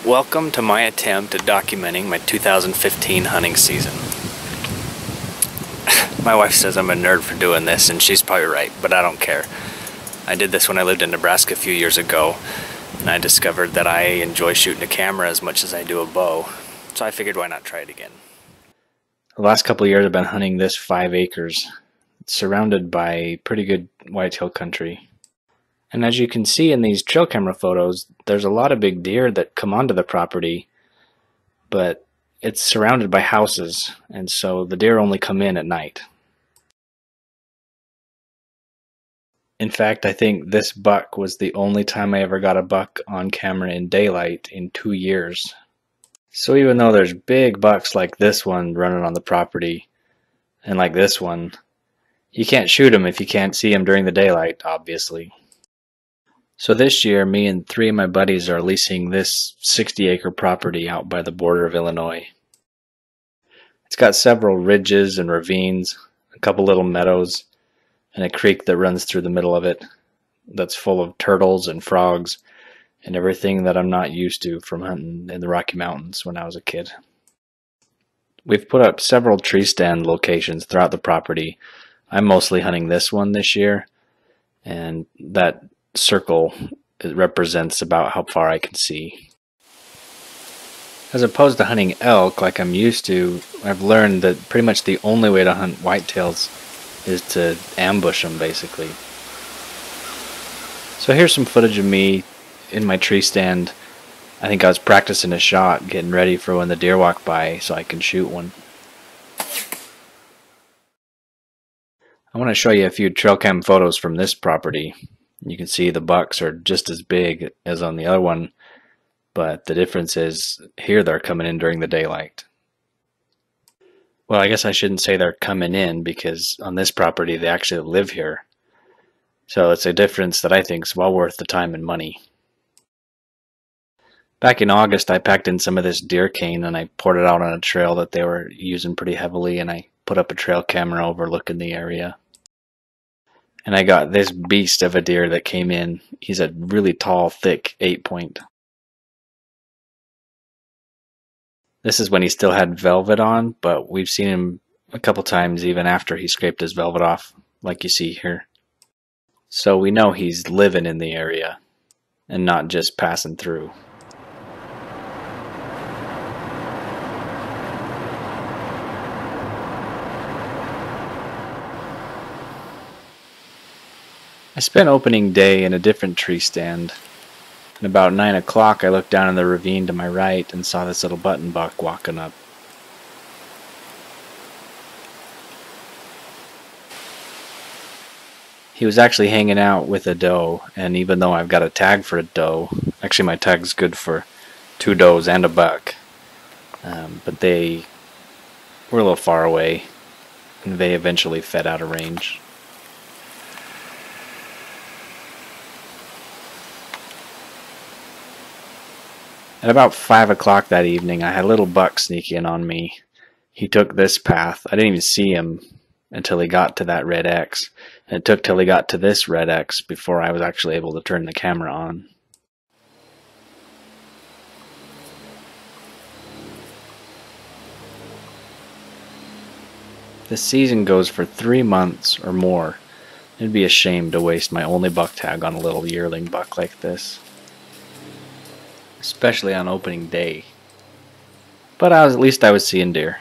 Welcome to my attempt at documenting my 2015 hunting season. My wife says I'm a nerd for doing this, and she's probably right, but I don't care. I did this when I lived in Nebraska a few years ago, and I discovered that I enjoy shooting a camera as much as I do a bow, so I figured why not try it again. The last couple of years I've been hunting this 5 acres. It's surrounded by pretty good whitetail country. And as you can see in these trail camera photos, there's a lot of big deer that come onto the property, but it's surrounded by houses, and so the deer only come in at night. In fact, I think this buck was the only time I ever got a buck on camera in daylight in 2 years. So even though there's big bucks like this one running on the property, and like this one, you can't shoot them if you can't see them during the daylight, obviously. So this year, me and 3 of my buddies are leasing this 60-acre property out by the border of Illinois. It's got several ridges and ravines, a couple little meadows, and a creek that runs through the middle of it that's full of turtles and frogs and everything that I'm not used to from hunting in the Rocky Mountains when I was a kid. We've put up several tree stand locations throughout the property. I'm mostly hunting this one this year, and that circle, it represents about how far I can see. As opposed to hunting elk like I'm used to, I've learned that pretty much the only way to hunt whitetails is to ambush them, basically. So here's some footage of me in my tree stand. I think I was practicing a shot, getting ready for when the deer walk by so I can shoot one. I want to show you a few trail cam photos from this property. You can see the bucks are just as big as on the other one, but the difference is here they're coming in during the daylight. Well, I guess I shouldn't say they're coming in, because on this property they actually live here. So it's a difference that I think is well worth the time and money. Back in August, I packed in some of this deer cane and I poured it out on a trail that they were using pretty heavily, and I put up a trail camera overlooking the area. And I got this beast of a deer that came in. He's a really tall, thick 8-point. This is when he still had velvet on, but we've seen him a couple times even after he scraped his velvet off, like you see here. So we know he's living in the area and not just passing through. I spent opening day in a different tree stand, and about 9 o'clock I looked down in the ravine to my right and saw this little button buck walking up. He was actually hanging out with a doe, and even though I've got a tag for a doe, actually my tag's good for 2 does and a buck, but they were a little far away, and they eventually fed out of range. At about 5 o'clock that evening, I had a little buck sneak in on me. He took this path. I didn't even see him until he got to that red X. And it took till he got to this red X before I was actually able to turn the camera on. The season goes for 3 months or more. It'd be a shame to waste my only buck tag on a little yearling buck like this, especially on opening day. But at least I was seeing deer.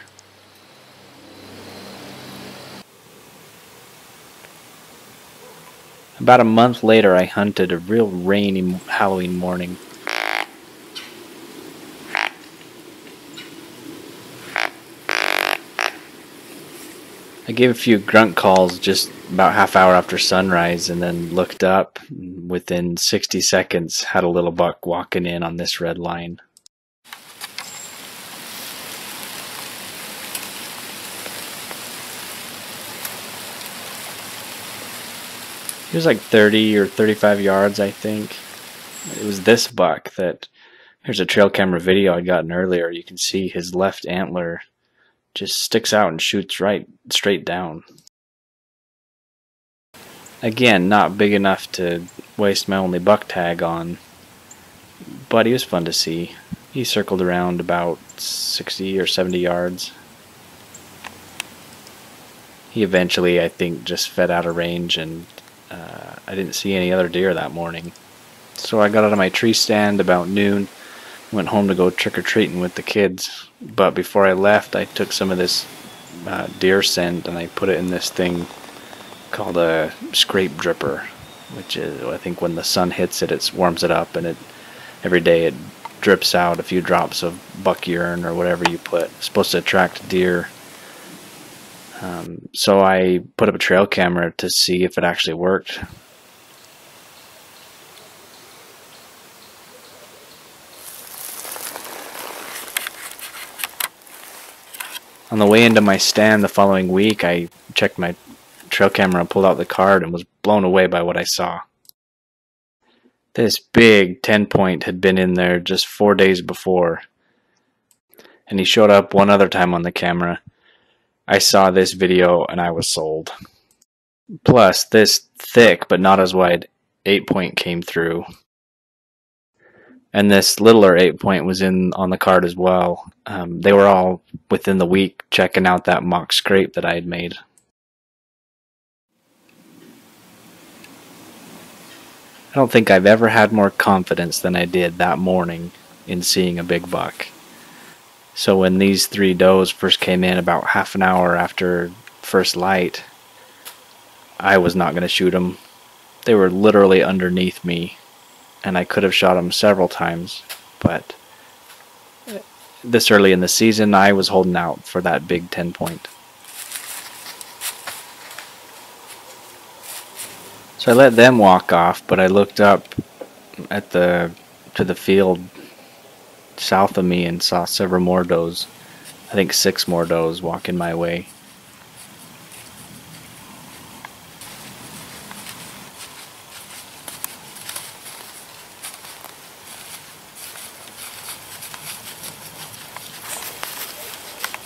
About a month later, I hunted a real rainy Halloween morning. I gave a few grunt calls just about half hour after sunrise, and then looked up. Within 60 seconds, had a little buck walking in on this red line. He was like 30 or 35 yards, I think. It was this buck that, here's a trail camera video I'd gotten earlier. You can see his left antler just sticks out and shoots right straight down. Again, not big enough to waste my only buck tag on, but he was fun to see. He circled around about 60 or 70 yards. He eventually, I think, just fed out of range, and I didn't see any other deer that morning. So I got out of my tree stand about noon, went home to go trick-or-treating with the kids. But before I left, I took some of this deer scent and I put it in this thing called a scrape dripper, which is, I think, when the sun hits it, it warms it up, and every day it drips out a few drops of buck urine or whatever you put. It's supposed to attract deer. So I put up a trail camera to see if it actually worked. On the way into my stand the following week, I checked my trail camera, pulled out the card, and was blown away by what I saw. This big 10-point had been in there just 4 days before, and he showed up one other time on the camera. I saw this video and I was sold. Plus, this thick but not as wide 8-point came through. And this littler 8-point was in on the card as well. They were all within the week checking out that mock scrape that I had made. I don't think I've ever had more confidence than I did that morning in seeing a big buck. So when these 3 does first came in about half an hour after first light, I was not going to shoot them. They were literally underneath me, and I could have shot them several times, but this early in the season I was holding out for that big 10-point. So I let them walk off, but I looked up at to the field south of me and saw several more does. I think 6 more does walking my way.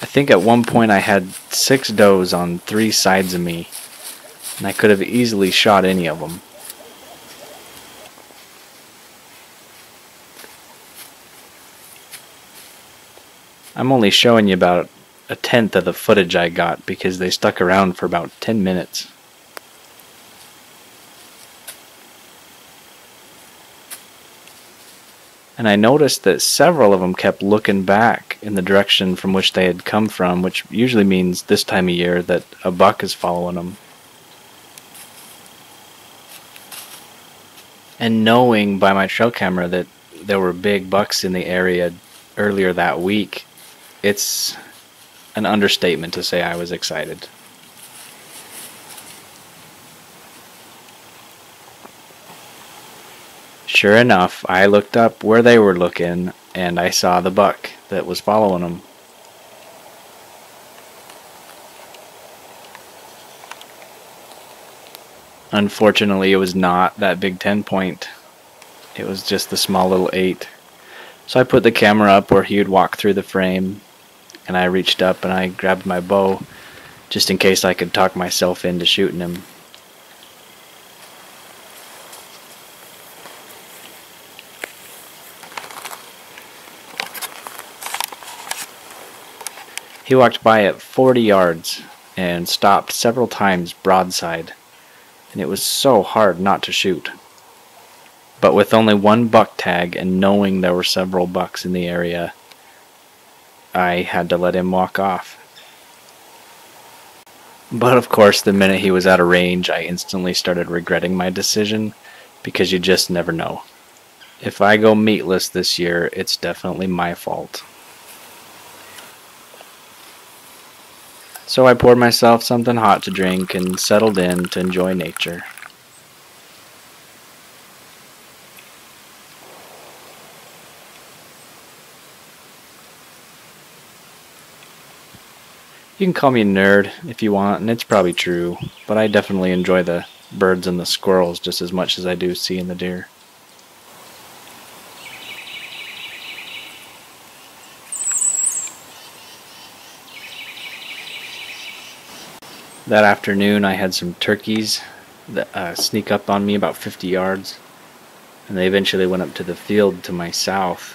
I think at one point I had 6 does on 3 sides of me, and I could have easily shot any of them. I'm only showing you about a tenth of the footage I got because they stuck around for about 10 minutes. And I noticed that several of them kept looking back in the direction from which they had come from, which usually means this time of year that a buck is following them. And knowing by my trail camera that there were big bucks in the area earlier that week, it's an understatement to say I was excited. Sure enough, I looked up where they were looking, and I saw the buck that was following them. Unfortunately, it was not that big 10-point. It was just the small little 8. So I put the camera up where he would walk through the frame, and I reached up and I grabbed my bow just in case I could talk myself into shooting him. He walked by at 40 yards and stopped several times broadside, and it was so hard not to shoot. But with only 1 buck tag and knowing there were several bucks in the area, I had to let him walk off. But of course, the minute he was out of range, I instantly started regretting my decision, because you just never know. If I go meatless this year, it's definitely my fault. So I poured myself something hot to drink and settled in to enjoy nature. You can call me a nerd if you want, and it's probably true, but I definitely enjoy the birds and the squirrels just as much as I do seeing the deer. That afternoon I had some turkeys that sneak up on me about 50 yards, and they eventually went up to the field to my south.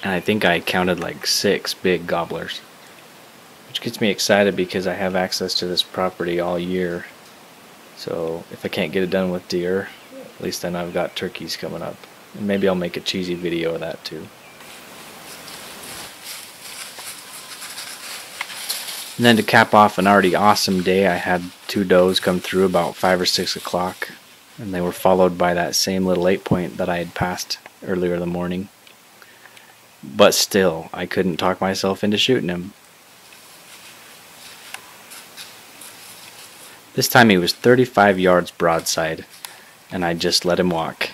and I think I counted like 6 big gobblers, which gets me excited because I have access to this property all year. So if I can't get it done with deer, at least I know I've got turkeys coming up. And maybe I'll make a cheesy video of that too. And then to cap off an already awesome day, I had 2 does come through about 5 or 6 o'clock, and they were followed by that same little 8-point that I had passed earlier in the morning. But still, I couldn't talk myself into shooting him. This time he was 35 yards broadside, and I just let him walk.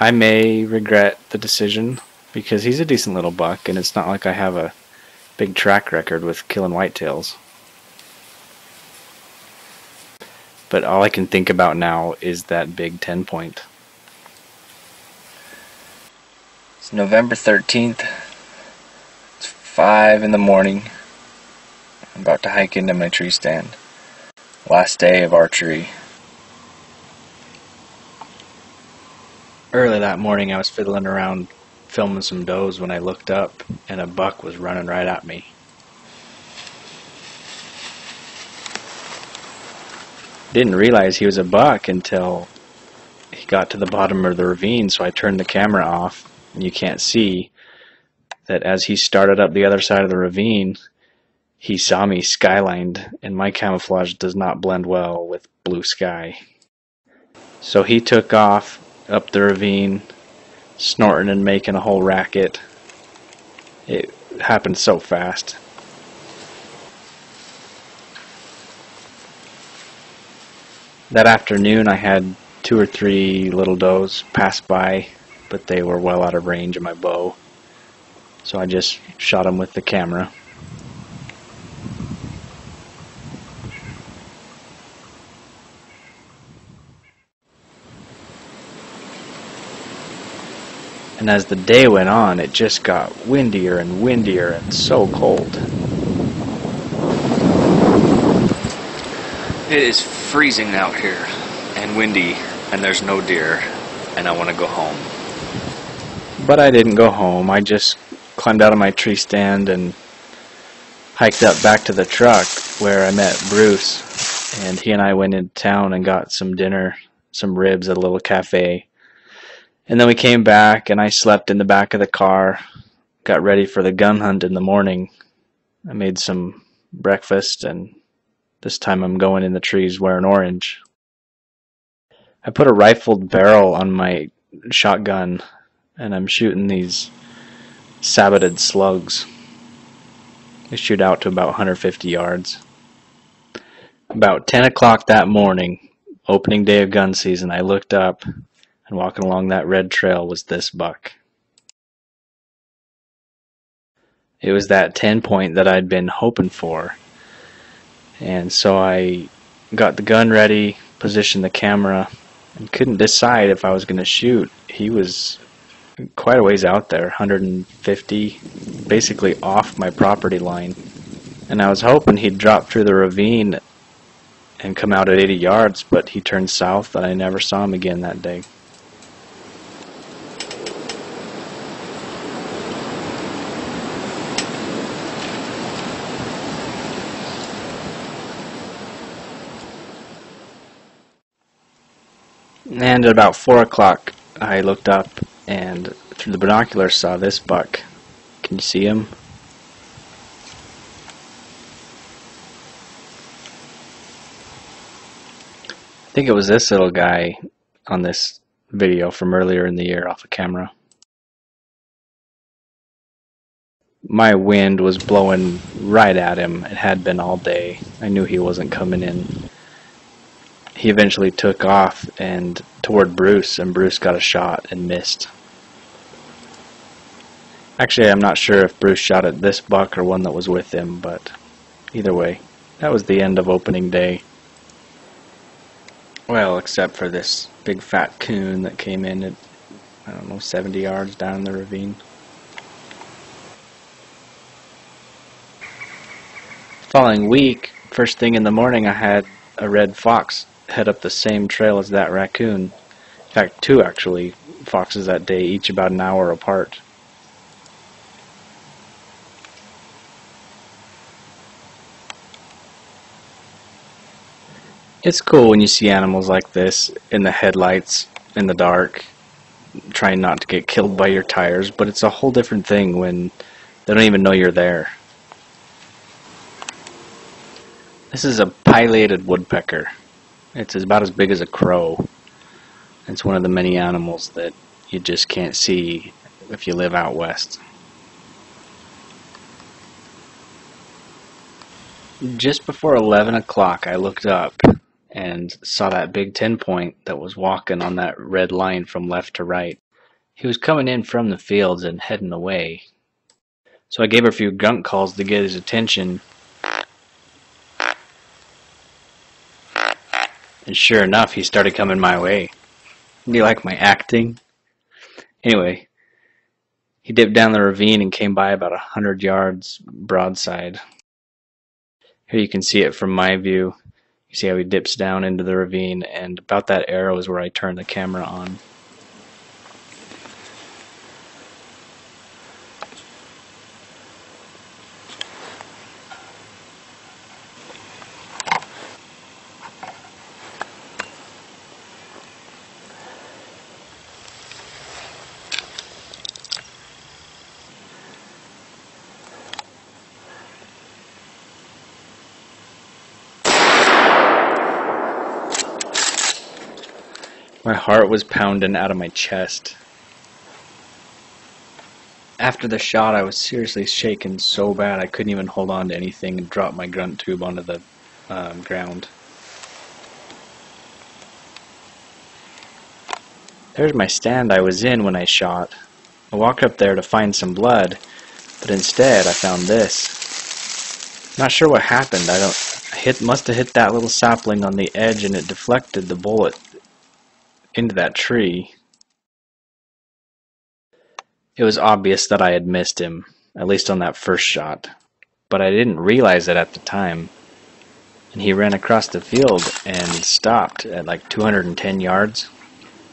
I may regret the decision, because he's a decent little buck, and it's not like I have a big track record with killing whitetails. But all I can think about now is that big 10-point. It's November 13th. It's 5 in the morning. I'm about to hike into my tree stand. Last day of archery. Early that morning I was fiddling around filming some does when I looked up and a buck was running right at me. Didn't realize he was a buck until he got to the bottom of the ravine, so I turned the camera off, and you can't see that as he started up the other side of the ravine, he saw me skylined, and my camouflage does not blend well with blue sky. So he took off up the ravine, snorting and making a whole racket. It happened so fast. That afternoon I had 2 or 3 little does pass by, but they were well out of range of my bow, so I just shot them with the camera. And as the day went on, it just got windier and windier and so cold. It is freezing out here and windy, and there's no deer, and I want to go home. But I didn't go home. I just climbed out of my tree stand and hiked up back to the truck where I met Bruce, and he and I went into town and got some dinner, some ribs at a little cafe. And then we came back, and I slept in the back of the car, got ready for the gun hunt in the morning. I made some breakfast, and this time I'm going in the trees wearing orange. I put a rifled barrel on my shotgun, and I'm shooting these saboted slugs. They shoot out to about 150 yards. About 10 o'clock that morning, opening day of gun season, I looked up, and walking along that red trail was this buck. It was that 10-point that I'd been hoping for. And so I got the gun ready, positioned the camera, and couldn't decide if I was going to shoot. He was quite a ways out there, 150, basically off my property line. And I was hoping he'd drop through the ravine and come out at 80 yards, but he turned south and I never saw him again that day. And at about 4 o'clock, I looked up and through the binoculars saw this buck. Can you see him? I think it was this little guy on this video from earlier in the year off the camera. My wind was blowing right at him. It had been all day. I knew he wasn't coming in. He eventually took off and toward Bruce, and Bruce got a shot and missed. Actually, I'm not sure if Bruce shot at this buck or one that was with him, but either way, that was the end of opening day. Well, except for this big fat coon that came in at, I don't know, 70 yards down the ravine. Following week, first thing in the morning, I had a red fox head up the same trail as that raccoon. fact, two actually, foxes that day, each about an hour apart. It's cool when you see animals like this in the headlights, in the dark, trying not to get killed by your tires, but it's a whole different thing when they don't even know you're there. This is a pileated woodpecker. It's about as big as a crow. It's one of the many animals that you just can't see if you live out west. Just before 11 o'clock, I looked up and saw that big 10-point that was walking on that red line from left to right. He was coming in from the fields and heading away. So I gave her a few grunt calls to get his attention. And sure enough, he started coming my way. Do you like my acting? Anyway, he dipped down the ravine and came by about 100 yards broadside. Here you can see it from my view. You see how he dips down into the ravine, and about that arrow is where I turn the camera on. My heart was pounding out of my chest. After the shot, I was seriously shaken so bad I couldn't even hold on to anything and dropped my grunt tube onto the ground. There's my stand I was in when I shot. I walked up there to find some blood, but instead I found this. Not sure what happened. Must have hit that little sapling on the edge and it deflected the bullet into that tree. It was obvious that I had missed him, at least on that first shot, but I didn't realize it at the time. And he ran across the field and stopped at like 210 yards.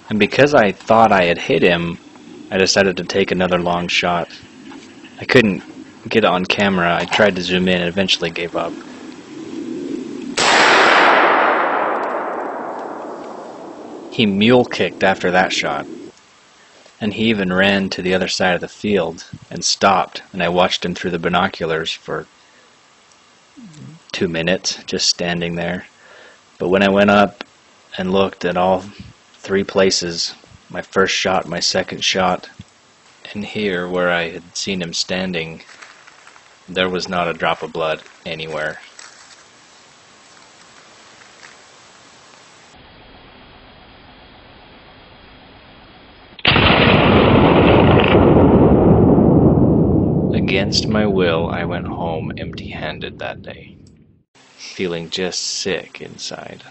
And because I thought I had hit him, I decided to take another long shot. I couldn't get it on camera. I tried to zoom in and eventually gave up. He mule kicked after that shot, and he even ran to the other side of the field and stopped, and I watched him through the binoculars for 2 minutes, just standing there. But when I went up and looked at all three places, my first shot, my second shot, and here where I had seen him standing, there was not a drop of blood anywhere. Against my will, I went home empty-handed that day, feeling just sick inside.